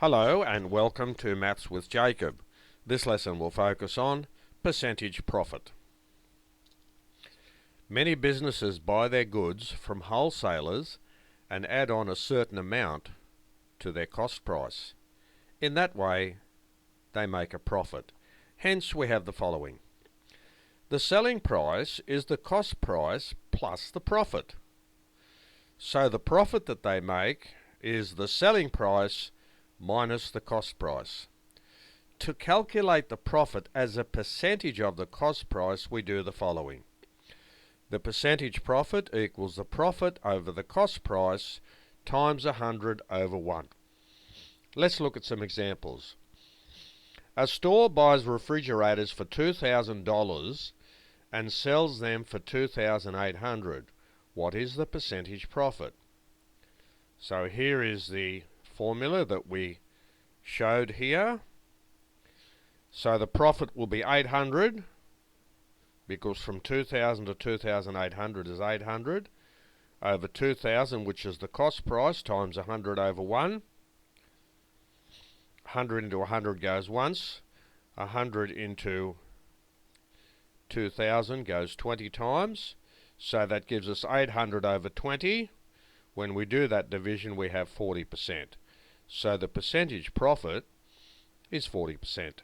Hello and welcome to Maths with Jacob. This lesson will focus on percentage profit. Many businesses buy their goods from wholesalers and add on a certain amount to their cost price. In that way, they make a profit. Hence, we have the following. The selling price is the cost price plus the profit. So the profit that they make is the selling price minus the cost price. To calculate the profit as a percentage of the cost price, we do the following. The percentage profit equals the profit over the cost price times 100 over 1. Let's look at some examples. A store buys refrigerators for $2,000 and sells them for $2,800. What is the percentage profit? So here is the formula that we showed here. So the profit will be 800 because from 2,000 to 2,800 is 800 over 2,000, which is the cost price, times 100 over 1. 100 into 100 goes once. 100 into 2,000 goes 20 times. So that gives us 800 over 20. When we do that division, we have 40%. So the percentage profit is 40%.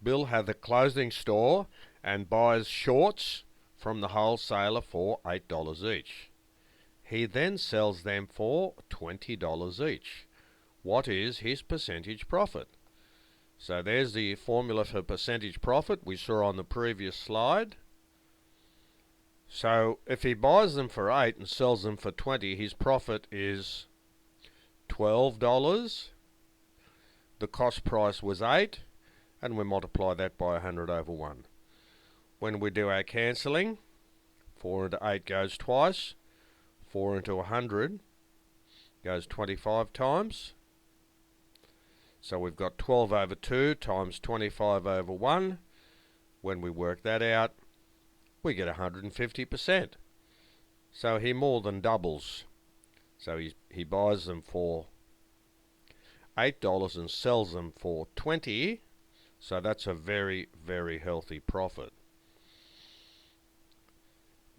Bill had a clothing store and buys shorts from the wholesaler for $8 each. He then sells them for $20 each. What is his percentage profit? So there's the formula for percentage profit we saw on the previous slide. So if he buys them for 8 and sells them for 20, his profit is $12. The cost price was 8, and we multiply that by 100 over 1. When we do our cancelling, 4 into 8 goes twice. 4 into 100 goes 25 times. So we've got 12 over 2 times 25 over 1. When we work that out, we get 150%. So he more than doubles. So he buys them for $8 and sells them for 20. So that's a very, very healthy profit.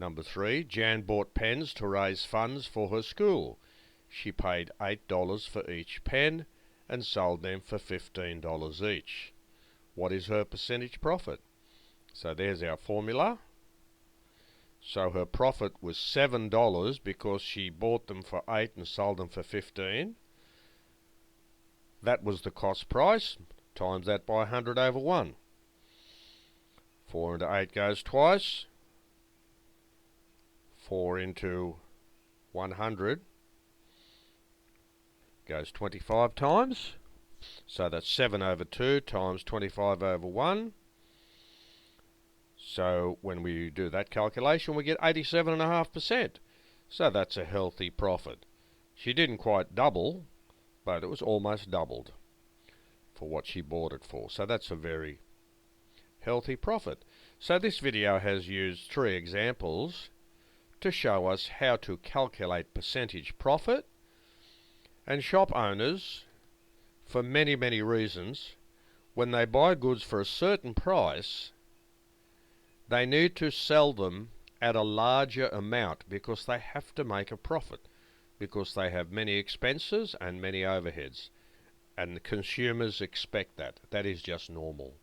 Number 3, Jan bought pens to raise funds for her school. She paid $8 for each pen and sold them for $15 each. What is her percentage profit? So there's our formula. So her profit was $7 because she bought them for 8 and sold them for 15. That was the cost price. Times that by 100 over 1. 4 into 8 goes twice. 4 into 100 goes 25 times. So that's 7 over 2 times 25 over 1. So when we do that calculation, we get 87.5%. So that's a healthy profit. She didn't quite double, but it was almost doubled for what she bought it for. So that's a very healthy profit. So this video has used 3 examples to show us how to calculate percentage profit. And shop owners, for many, many reasons, when they buy goods for a certain price, they need to sell them at a larger amount because they have to make a profit, because they have many expenses and many overheads. And the consumers expect that. That is just normal.